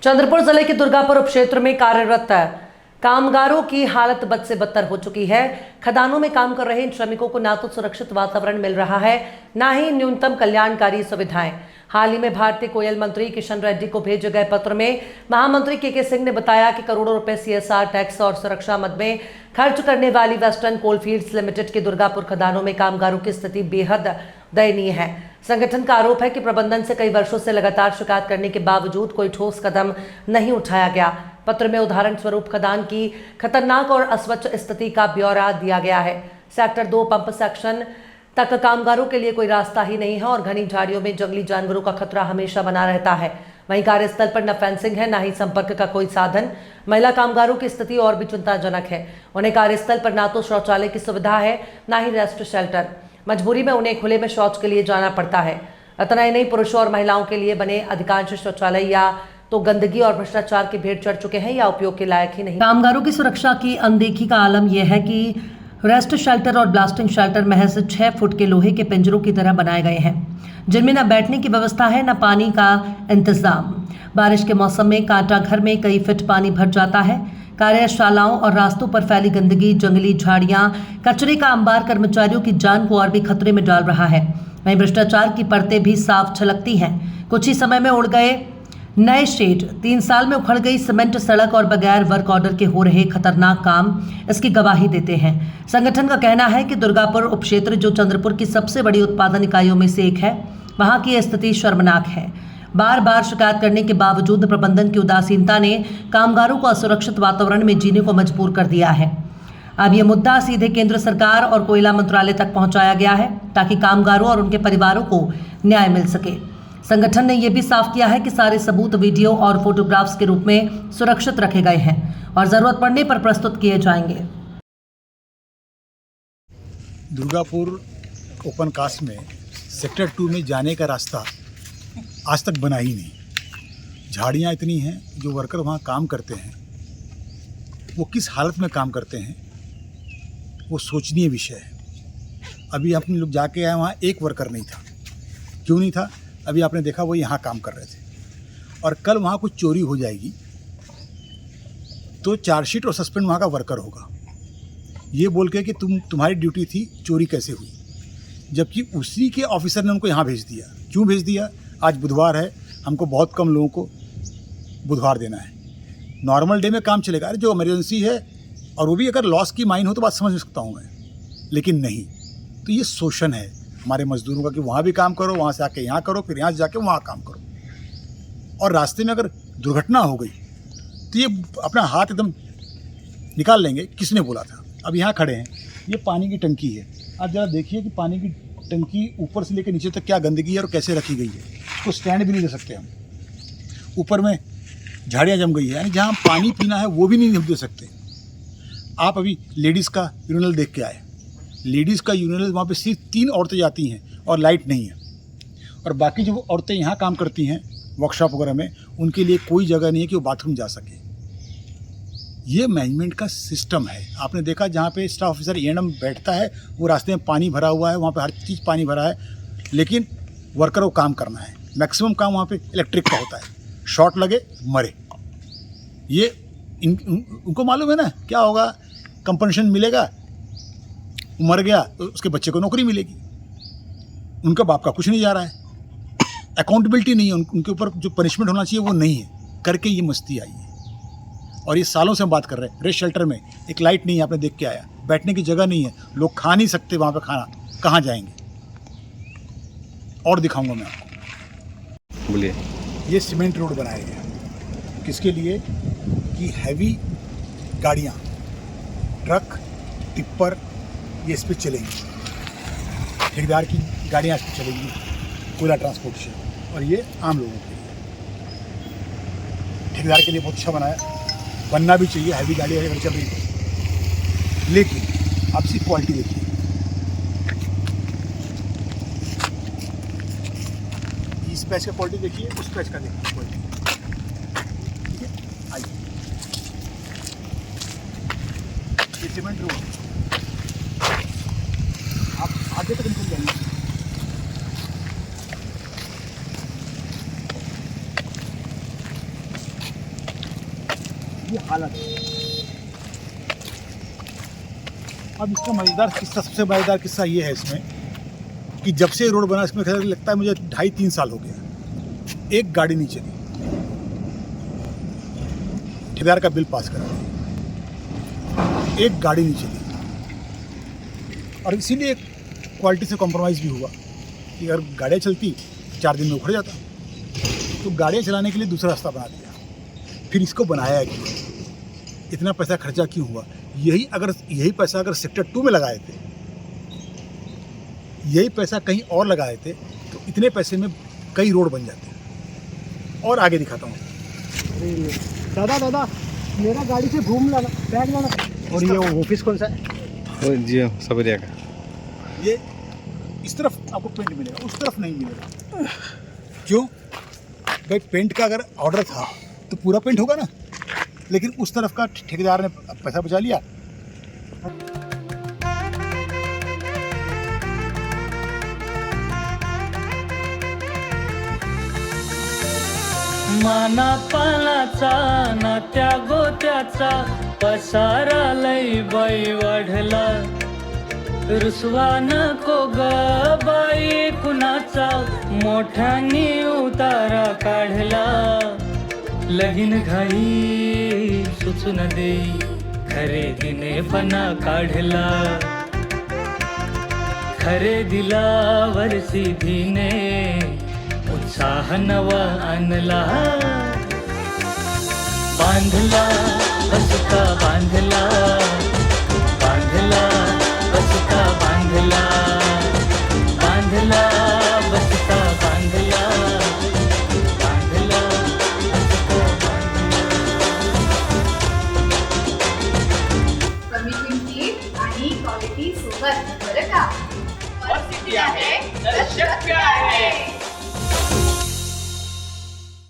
चंद्रपुर जिले के दुर्गापुर उपक्षेत्र में कार्यरत कामगारों की हालत बद से बदतर हो चुकी है। खदानों में काम कर रहे इन श्रमिकों को ना तो सुरक्षित वातावरण मिल रहा है, ना ही न्यूनतम कल्याणकारी सुविधाएं। हाल ही में भारतीय कोयल मंत्री किशन रेड्डी को भेजे गए पत्र में महामंत्री के सिंह ने बताया कि करोड़ों रुपए CSR टैक्स और सुरक्षा मद में खर्च करने वाली वेस्टर्न कोलफील्ड्स लिमिटेड के दुर्गापुर खदानों में कामगारों की स्थिति बेहद दयनीय है। संगठन का आरोप है कि प्रबंधन से कई वर्षों से लगातार शिकायत करने के बावजूद कोई ठोस कदम नहीं उठाया गया। पत्र में उदाहरण स्वरूप खदान की खतरनाक और अस्वच्छ स्थिति का ब्यौरा दिया गया है। सेक्टर 2 पंप सेक्शन तक कामगारों के लिए कोई रास्ता ही नहीं है और घनी झाड़ियों में जंगली जानवरों का खतरा हमेशा बना रहता है। वहीं कार्यस्थल पर न फेंसिंग है, न ही संपर्क का कोई साधन। महिला कामगारों की स्थिति और भी चिंताजनक है। उन्हें कार्यस्थल पर ना तो शौचालय की सुविधा है, न ही रेस्ट शेल्टर। मजबूरी में उन्हें खुले में शौच के लिए जाना पड़ता है। इतना ही नहीं, पुरुषों और महिलाओं के लिए बने अधिकांश शौचालय या तो गंदगी और भ्रष्टाचार की भेंट चढ़ चुके हैं या उपयोग के लायक ही नहीं। कामगारों की सुरक्षा की अनदेखी का आलम यह है कि रेस्ट शेल्टर और ब्लास्टिंग शेल्टर महज 6 फुट के लोहे के पिंजरों की तरह बनाए गए हैं, जिनमें न बैठने की व्यवस्था है, न पानी का इंतजाम। बारिश के मौसम में कांटा घर में कई फीट पानी भर जाता है। कार्यशालाओं और रास्तों पर फैली गंदगी, जंगली झाड़ियां, कचरे का अंबार कर्मचारियों की जान को और भी खतरे में डाल रहा है। वहीं भ्रष्टाचार की परतें भी साफ छलकती हैं। कुछ ही समय में उड़ गए नए शेड, 3 साल में उखड़ गई सीमेंट सड़क और बगैर वर्क ऑर्डर के हो रहे खतरनाक काम इसकी गवाही देते हैं। संगठन का कहना है कि दुर्गापुर उपक्षेत्र, जो चंद्रपुर की सबसे बड़ी उत्पादन इकाइयों में से एक है, वहां की स्थिति शर्मनाक है। बार बार शिकायत करने के बावजूद प्रबंधन की उदासीनता ने कामगारों को असुरक्षित वातावरण में जीने को मजबूर कर दिया है। अब यह मुद्दा सीधे केंद्र सरकार और कोयला मंत्रालय तक पहुंचाया गया है, ताकि कामगारों और उनके परिवारों को न्याय मिल सके। संगठन ने यह भी साफ किया है कि सारे सबूत वीडियो और फोटोग्राफ्स के रूप में सुरक्षित रखे गए हैं और जरूरत पड़ने पर प्रस्तुत किए जाएंगे। दुर्गापुर ओपन कास्ट में सेक्टर 2 में जाने का रास्ता आज तक बना ही नहीं। झाड़ियाँ इतनी हैं, जो वर्कर वहाँ काम करते हैं वो किस हालत में काम करते हैं वो सोचनीय विषय है। अभी हम लोग जाके आए, वहाँ एक वर्कर नहीं था। क्यों नहीं था? अभी आपने देखा वो यहाँ काम कर रहे थे। और कल वहाँ कुछ चोरी हो जाएगी तो चार्जशीट और सस्पेंड वहाँ का वर्कर होगा, ये बोल के कि तुम्हारी ड्यूटी थी, चोरी कैसे हुई, जबकि उसी के ऑफिसर ने उनको यहाँ भेज दिया। क्यों भेज दिया? आज बुधवार है, हमको बहुत कम लोगों को बुधवार देना है। नॉर्मल डे में काम चलेगा। अरे जो इमरजेंसी है, और वो भी अगर लॉस की माइन हो तो बात समझ सकता हूँ मैं, लेकिन नहीं। तो ये शोषण है हमारे मजदूरों का कि वहाँ भी काम करो, वहाँ से आके यहाँ करो, फिर यहाँ से जाके वहाँ काम करो। और रास्ते में अगर दुर्घटना हो गई तो ये अपना हाथ एकदम निकाल लेंगे, किसने बोला था। अब यहाँ खड़े हैं, ये पानी की टंकी है। आप ज़रा देखिए कि पानी की टंकी ऊपर से लेकर नीचे तक क्या गंदगी है और कैसे रखी गई है। उसको स्टैंड भी नहीं दे सकते हम। ऊपर में झाड़ियाँ जम गई है, यानी जहाँ पानी पीना है वो भी नहीं दे सकते। आप अभी लेडीज़ का यूरिनल देख के आए। लेडीज़ का यूरिनल, वहाँ पे सिर्फ 3 औरतें जाती हैं और लाइट नहीं है। और बाकी जो औरतें यहाँ काम करती हैं वर्कशॉप वगैरह में, उनके लिए कोई जगह नहीं है कि वो बाथरूम जा सके। ये मैनेजमेंट का सिस्टम है। आपने देखा जहाँ पे स्टाफ ऑफिसर एएनएम बैठता है, वो रास्ते में पानी भरा हुआ है, वहाँ पे हर चीज़ पानी भरा है, लेकिन वर्कर को काम करना है। मैक्सिमम काम वहाँ पे इलेक्ट्रिक का होता है। शॉर्ट लगे, मरे। ये उनको मालूम है ना क्या होगा, कंपनसेशन मिलेगा। मर गया तो उसके बच्चे को नौकरी मिलेगी, उनका बाप का कुछ नहीं जा रहा है। अकाउंटेबिलिटी नहीं है, उनके ऊपर जो पनिशमेंट होना चाहिए वो नहीं है। करके ये मस्ती आई है। और ये सालों से हम बात कर रहे हैं। रेस्ट शेल्टर में एक लाइट नहीं है, आपने देख के आया। बैठने की जगह नहीं है, लोग खा नहीं सकते वहाँ पे खाना, कहाँ जाएंगे? और दिखाऊंगा मैं आपको। बोलिए। ये सीमेंट रोड बनाया गया किसके लिए? कि हैवी गाड़ियाँ, ट्रक, टिप्पर, ये इस पर चलेंगी। ठेकेदार की गाड़ियाँ इस पर चलेंगी, कोयला ट्रांसपोर्टेशन। और ये आम लोगों के लिए, ठेकेदार के लिए बहुत अच्छा बनाया। बनना भी चाहिए, हैवी गाड़ी अगर चल रही है। लेकिन आप सिर्फ क्वालिटी देखिए। इस पैच का क्वालिटी देखिए, उस पैच का देखिए क्वालिटी। ठीक है, आइए। ये सीमेंट रोड, आप आगे तक निकल जाएंगे। ये हालत है। अब इसका मज़ेदार किस्सा, सबसे मज़ेदार किस्सा ये है इसमें कि जब से रोड बना इसमें खैर लगता है मुझे 2.5-3 साल हो गया, एक गाड़ी नहीं चली। ठेकेदार का बिल पास करा दिया, एक गाड़ी नहीं चली। और इसीलिए क्वालिटी से कॉम्प्रोमाइज़ भी हुआ कि अगर गाड़ियाँ चलती 4 दिन में उखड़ जाता, तो गाड़ियाँ चलाने के लिए दूसरा रास्ता बना दिया। फिर इसको बनाया क्यों, इतना पैसा खर्चा क्यों हुआ? यही पैसा अगर सेक्टर 2 में लगाए थे, यही पैसा कहीं और लगाए थे, तो इतने पैसे में कई रोड बन जाते। और आगे दिखाता हूँ। दादा मेरा गाड़ी से घूम लाना, बैग लाना। और ये ऑफिस कौन सा है? जी सबरिया का। ये इस तरफ आपको पेंट मिलेगा, उस तरफ नहीं मिलेगा। क्यों भाई? पेंट का अगर ऑर्डर था तो पूरा पेंट होगा ना, लेकिन उस तरफ का ठेकेदार ने पैसा बचा लिया। माना पालाचा नात्या गोत्याचा पसारा लई बाई वाढला, रुसवा नको ग बाई कुणाचा, मोठ्यानी उतारा काढला. लगीन घाई सुचून देई, खरेदीने पणा काढला, खरेदीला वर्षीधीने उत्साह नवा आणला. बांधला बसका बांधला, बांधला बसका बांधला, बांधला बसका बांधला, बांधला बसका बांधला. कमी किमतीत आणि क्वालिटी सोबत बरं का. और सिटी आहे दर्शक